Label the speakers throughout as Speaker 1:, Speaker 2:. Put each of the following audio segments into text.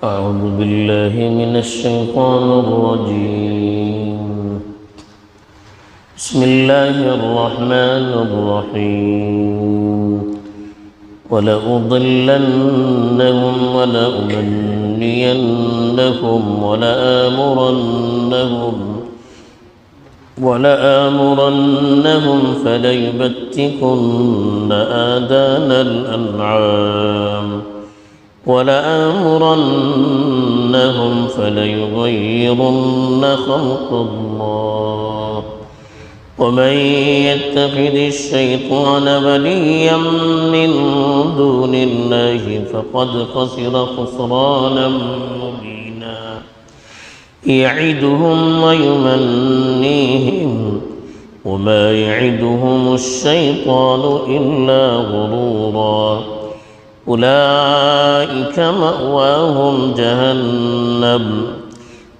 Speaker 1: أعوذ بالله من الشيطان الرجيم. بسم الله الرحمن الرحيم. ولأضلنهم ولأمنينهم ولآمرنهم فليبتكن آذان الأنعام ولآمرنهم فليغيرن خلق الله ومن يتخذ الشيطان وليا من دون الله فقد خسر خسرانا مبينا. يعدهم ويمنيهم وما يعدهم الشيطان إلا غرورا. أولئك مأواهم جهنم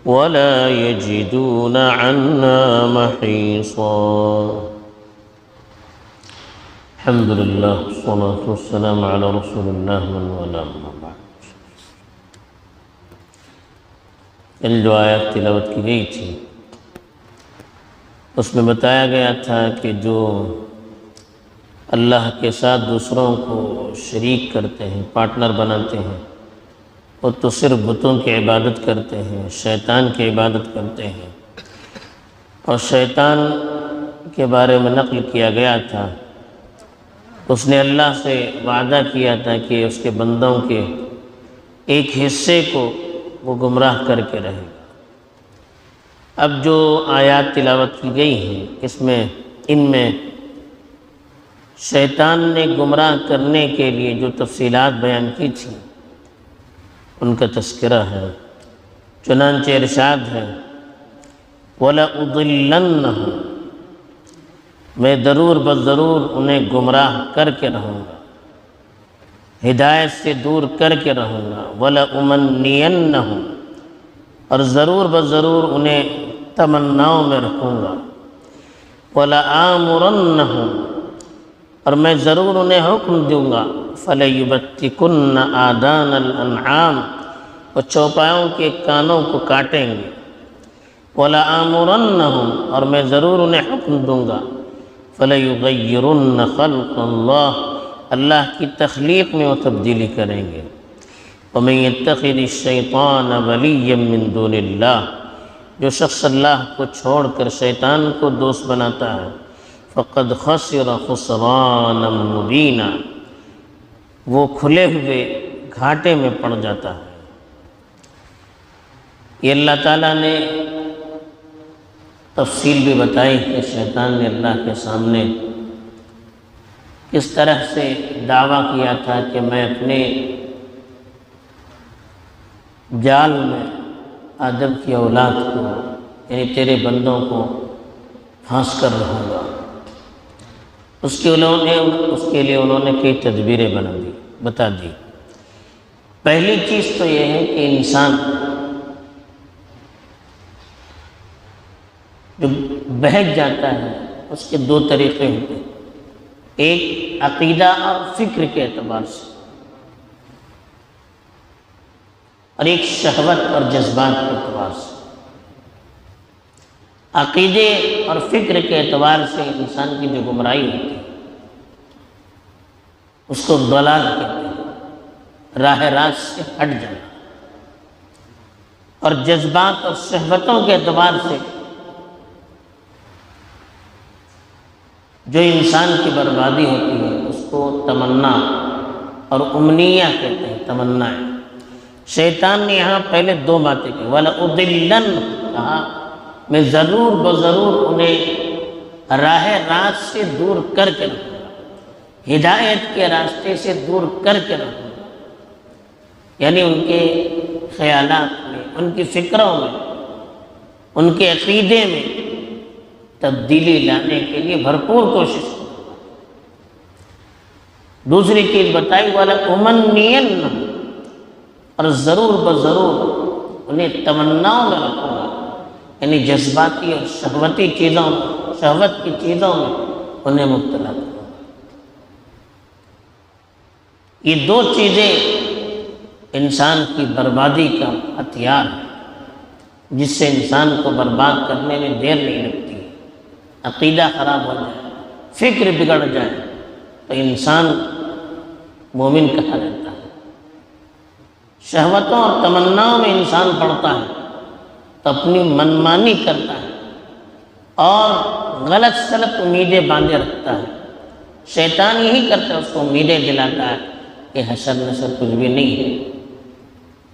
Speaker 1: ولا يجدون عنها محيصا. الحمد لله والصلاة والسلام على رسول الله من والاه أما بعد. کل جو آیت تلاوت کی گئی تھی اس میں بتایا گیا تھا کہ جو اللہ کے ساتھ دوسروں کو شریک کرتے ہیں، پارٹنر بناتے ہیں، وہ تو صرف بتوں کی عبادت کرتے ہیں، شیطان کی عبادت کرتے ہیں. اور شیطان کے بارے میں نقل کیا گیا تھا، اس نے اللہ سے وعدہ کیا تھا کہ اس کے بندوں کے ایک حصے کو وہ گمراہ کر کے رہے گا. اب جو آیات تلاوت کی گئی ہیں ان میں شیطان نے گمراہ کرنے کے لیے جو تفصیلات بیان کی تھی ان کا تذکرہ ہے. چنانچہ ارشاد ہے وَلَأُضِلَّنَّهُمْ، میں ضرور بضرور انہیں گمراہ کر کے رہوں گا، ہدایت سے دور کر کے رہوں گا. وَلَأُمَنِّيَنَّهُمْ، اور ضرور بضرور انہیں تمناؤں میں رکھوں گا. وَلَآمُرَنَّهُمْ، اور میں ضرور انہیں حکم دوں گا. فَلَيُبَتِّكُنَّ آذَانَ الْأَنْعَامِ، وہ چوپایوں کے کانوں کو کاٹیں گے. وَلَآمُرَنَّهُمْ، اور میں ضرور انہیں حکم دوں گا. فَلَيُغَيِّرُنَّ خَلْقَ اللَّهِ، اللہ کی تخلیق میں وہ تبدیلی کریں گے. وَمَن يَتَّخِذِ الشَّيْطَانَ وَلِيًّا مِّن دُونِ اللَّهِ، جو شخص اللہ کو چھوڑ کر شیطان کو دوست بناتا ہے، فَقَدْ خَسِرَ خُسْرَانًا مُبِينًا، وہ کھلے ہوئے گھاٹے میں پڑ جاتا ہے. یہ اللہ تعالیٰ نے تفصیل بھی بتائی کہ شیطان نے اللہ کے سامنے کس طرح سے دعویٰ کیا تھا کہ میں اپنے جال میں آدم کی اولاد کو، یعنی تیرے بندوں کو پھانس کر رہوں گا. اس کے لیے انہوں نے کئی تدبیریں بتا دی. پہلی چیز تو یہ ہے کہ انسان جو بہک جاتا ہے اس کے دو طریقے ہوتے ہیں، ایک عقیدہ اور فکر کے اعتبار سے، اور ایک شہوت اور جذبات کے اعتبار سے. عقیدے اور فکر کے اعتبار سے انسان کی جو گمراہی ہوتی ہے اس کو ضلال کہتے ہیں، راہ راست سے ہٹ جانا. اور جذبات اور شہوتوں کے اعتبار سے جو انسان کی بربادی ہوتی ہے اس کو تمنا اور امنیہ کہتے ہیں، تمنا ہے. شیطان نے یہاں پہلے دو باتیں کی. وَلَأُضِلَّنَّ، کہا میں ضرور بضرور انہیں راہ راست سے دور کر کے رکھوں گا، ہدایت کے راستے سے دور کر کے رکھوں گا. یعنی ان کے خیالات میں، ان کی فکروں میں، ان کے عقیدے میں تبدیلی لانے کے لیے بھرپور کوشش کروں گا. دوسری چیز بتائی وَلَأُمَنِّيَنَّهُمْ، اور ضرور بضرور انہیں تمناؤں میں رکھوں گا، یعنی جذباتی اور شہوت کی چیزوں میں انہیں مبتلا کروں. یہ دو چیزیں انسان کی بربادی کا ہتھیار ہے، جس سے انسان کو برباد کرنے میں دیر نہیں لگتی۔ عقیدہ خراب ہو جائے، فکر بگڑ جائے تو انسان مومن کہا رہتا ہے۔ شہوتوں اور تمناؤں میں انسان پڑتا ہے تو اپنی منمانی کرتا ہے اور غلط سلط امیدیں باندھے رکھتا ہے۔ شیطان یہی کرتا ہے، اس کو امیدیں دلاتا ہے کہ حشر نشر کچھ بھی نہیں ہے،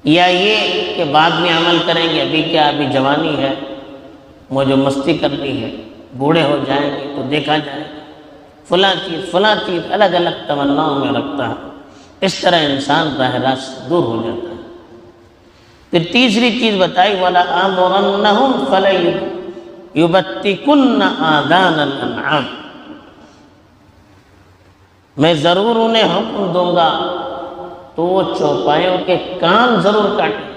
Speaker 1: یا یہ کہ بعد میں عمل کریں گے، ابھی کیا، ابھی جوانی ہے، موج و مستی کرنی ہے، بوڑھے ہو جائیں گے تو دیکھا جائے گا، فلاں چیز الگ الگ تمناؤں میں رکھتا ہے۔ اس طرح انسان راہ راست دور ہو جاتا ہے۔ پھر تیسری چیز بتائی، وَلَآمُرَنَّهُمْ فَلَيُبَتِّكُنَّ آذَانَ الْأَنْعَامِ، میں ضرور انہیں حکم دوں گا تو وہ چوپایوں کے کان ضرور کاٹیں۔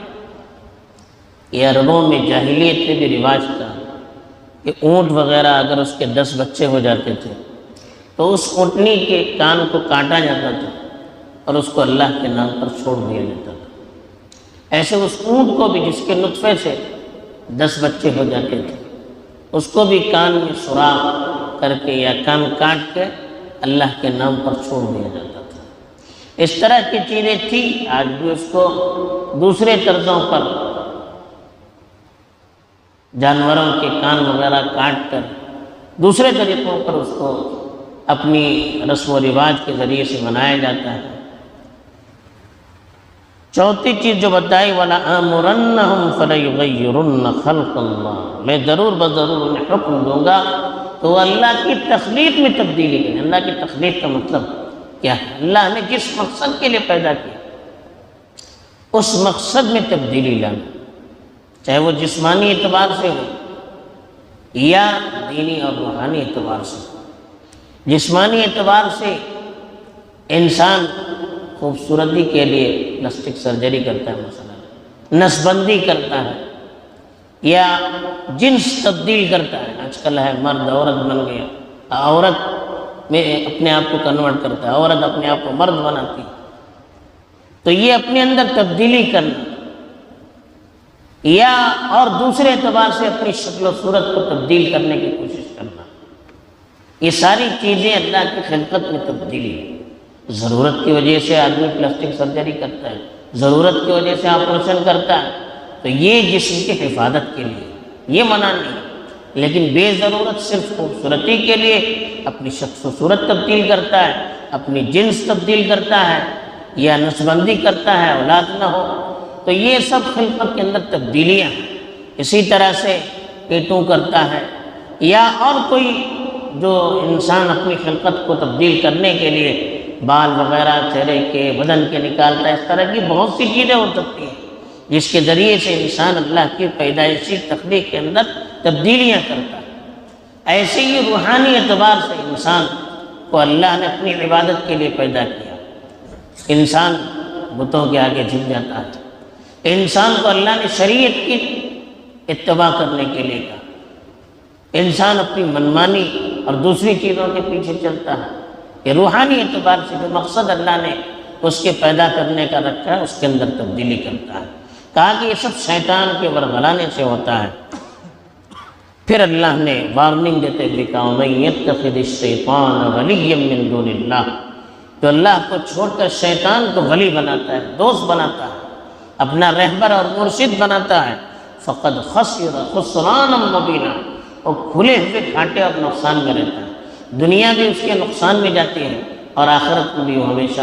Speaker 1: یہ عربوں میں جاہلیت میں بھی رواج تھا کہ اونٹ وغیرہ اگر اس کے 10 بچے ہو جاتے تھے تو اس اونٹنی کے کان کو کاٹا جاتا تھا اور اس کو اللہ کے نام پر چھوڑ دیا جاتا تھا۔ ایسے اس اونٹ کو بھی جس کے نطفے سے 10 بچے ہو جاتے تھے، اس کو بھی کان میں سوراخ کر کے یا کان کاٹ کے اللہ کے نام پر چھوڑ دیا جاتا تھا۔ اس طرح کی چیزیں تھی، آج بھی اس کو دوسرے طرزوں پر جانوروں کے کان وغیرہ کاٹ کر دوسرے طریقوں پر اس کو اپنی رسم و رواج کے ذریعے سے منایا جاتا ہے۔ چوتھی چیز جو بتائی، وَلَآمُرَنَّهُمْ فَلَيُغَيِّرُنَّ خَلْقَ اللَّهِ، میں ضرور بضرور انہیں حکم دوں گا تو وہ اللہ کی تخلیق میں تبدیلی کریں۔ اللہ کی تخلیق کا مطلب کیا ہے؟ اللہ نے جس مقصد کے لیے پیدا کیا اس مقصد میں تبدیلی لانا، چاہے وہ جسمانی اعتبار سے ہو یا دینی اور روحانی اعتبار سے ہو۔ جسمانی اعتبار سے انسان خوبصورتی کے لیے پلاسٹک سرجری کرتا ہے، مثلا نسبندی کرتا ہے یا جنس تبدیل کرتا ہے، آج کل ہے مرد عورت بن گیا، عورت میں اپنے آپ کو کنورٹ کرتا ہے، عورت اپنے آپ کو مرد بناتی ہے۔ تو یہ اپنے اندر تبدیلی کرنا یا اور دوسرے اعتبار سے اپنی شکل و صورت کو تبدیل کرنے کی کوشش کرنا، یہ ساری چیزیں اللہ کی خلقت میں تبدیلی ہے۔ ضرورت کی وجہ سے آدمی پلاسٹک سرجری کرتا ہے، ضرورت کی وجہ سے آپریشن کرتا ہے، تو یہ جسم کی حفاظت کے لیے، یہ منع نہیں، لیکن بے ضرورت صرف خوبصورتی کے لیے اپنی شخص و صورت تبدیل کرتا ہے، اپنی جنس تبدیل کرتا ہے یا نسبندی کرتا ہے، اولاد نہ ہو، تو یہ سب خلقت کے اندر تبدیلیاں ہیں۔ اسی طرح سے ٹیٹو کرتا ہے یا اور کوئی جو انسان اپنی خلقت کو تبدیل کرنے کے لیے بال وغیرہ چہرے کے بدن کے نکالتا ہے، اس طرح کی بہت سی چیزیں ہو سکتی ہیں جس کے ذریعے سے انسان اللہ کی پیدائشی تخلیق کے اندر تبدیلیاں کرتا ہے۔ ایسے ہی روحانی اعتبار سے انسان کو اللہ نے اپنی عبادت کے لیے پیدا کیا۔ انسان بتوں کے آگے جھک جاتا ہے، انسان کو اللہ نے شریعت کی اتباع کرنے کے لیے کہا، انسان اپنی منمانی اور دوسری چیزوں کے پیچھے چلتا ہے۔ کہ روحانی اعتبار سے جو مقصد اللہ نے اس کے پیدا کرنے کا رکھا ہے اس کے اندر تبدیلی کرتا ہے۔ کہا کہ یہ سب شیطان کے ورغلانے سے ہوتا ہے۔ پھر اللہ نے وارننگ دیتے ہوئے کہا وَمَن يَتَّخِذِ الشَّيْطَانَ وَلِيًّا مِّن دُونِ اللَّهِ، جو اللہ کو چھوڑ کر شیطان کو ولی بناتا ہے، دوست بناتا ہے، اپنا رہبر اور مرشد بناتا ہے، فَقَدْ خَسِرَ خُسْرَانًا مُبِينًا، وہ کھلے ہوئے گھاٹے اور نقصان میں رہتا ہے۔ دنیا بھی اس کے نقصان میں جاتی ہے اور آخرت میں بھی وہ ہمیشہ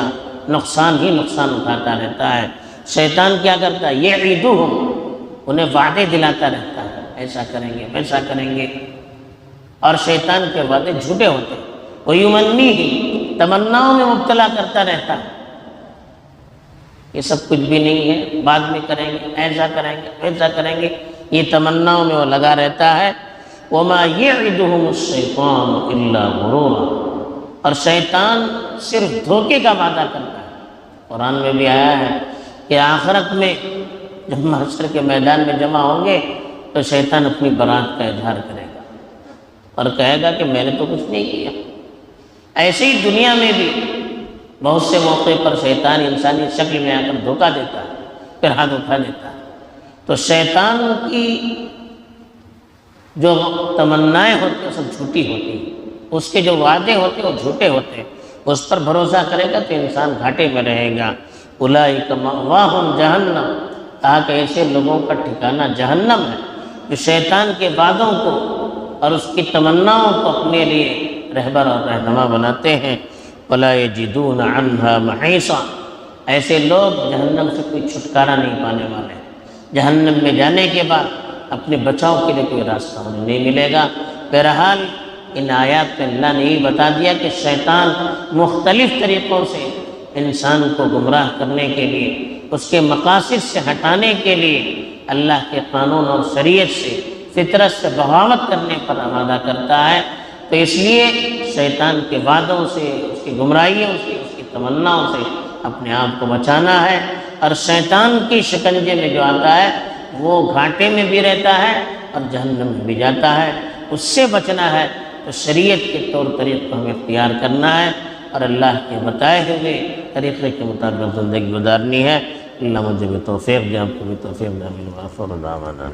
Speaker 1: نقصان ہی نقصان اٹھاتا رہتا ہے۔ شیطان کیا کرتا ہے؟ یعدہم، انہیں وعدے دلاتا رہتا ہے، ایسا کریں گے ویسا کریں گے، اور شیطان کے وعدے جھوٹے ہوتے ہیں۔ وَیُمَنِّیہم، تمناؤں میں مبتلا کرتا رہتا ہے، یہ سب کچھ بھی نہیں ہے، بعد میں کریں گے، ایسا کریں گے ویسا کریں گے، یہ تمناؤں میں وہ لگا رہتا ہے۔ وَمَا يَعِدُهُمُ الشَّيْطَانُ إِلَّا غُرُورًا، اور شیطان صرف دھوکے کا وعدہ کرتا ہے۔ قرآن میں بھی آیا ہے کہ آخرت میں جب محشر کے میدان میں جمع ہوں گے تو شیطان اپنی برات کا اظہار کرے گا اور کہے گا کہ میں نے تو کچھ نہیں کیا۔ ایسے ہی دنیا میں بھی بہت سے موقع پر شیطان انسانی شکل میں آ کر دھوکہ دیتا ہے، پھر ہاتھ اٹھا دیتا ہے۔ تو شیطان کی جو تمنائیں ہوتی ہیں سب جھوٹی ہوتی ہیں، اس کے جو وعدے ہوتے ہیں وہ جھوٹے ہوتے ہیں، اس پر بھروسہ کرے گا تو انسان گھاٹے میں رہے گا۔ اولئک مأواہم جہنم، کہا کہ ایسے لوگوں کا ٹھکانہ جہنم ہے جو شیطان کے وعدوں کو اور اس کی تمناؤں کو اپنے لیے رہبر اور رہنما بناتے ہیں۔ ولا یجدون عنہا محیصا، ایسے لوگ جہنم سے کوئی چھٹکارا نہیں پانے والے ہیں۔ جہنم میں جانے کے بعد اپنے بچاؤ کے لیے کوئی راستہ انہیں نہیں ملے گا۔ بہرحال ان آیات میں اللہ نے یہ بتا دیا کہ شیطان مختلف طریقوں سے انسان کو گمراہ کرنے کے لیے، اس کے مقاصد سے ہٹانے کے لیے اللہ کے قانون اور شریعت سے، فطرت سے بغاوت کرنے پر آمادہ کرتا ہے۔ تو اس لیے شیطان کے وعدوں سے، اس کی گمراہیوں سے، اس کی تمناؤں سے اپنے آپ کو بچانا ہے۔ اور شیطان کی شکنجے میں جو آتا ہے وہ گھاٹے میں بھی رہتا ہے اور جہنم میں بھی جاتا ہے، اس سے بچنا ہے تو شریعت کے طور طریق کو ہمیں اختیار کرنا ہے اور اللہ کے بتائے ہوئے طریقے کے مطابق زندگی گزارنی ہے۔ اللہ مجھے بھی توفیق دے، آپ کو بھی توفیق دے، آمین۔ وآخر دعوانا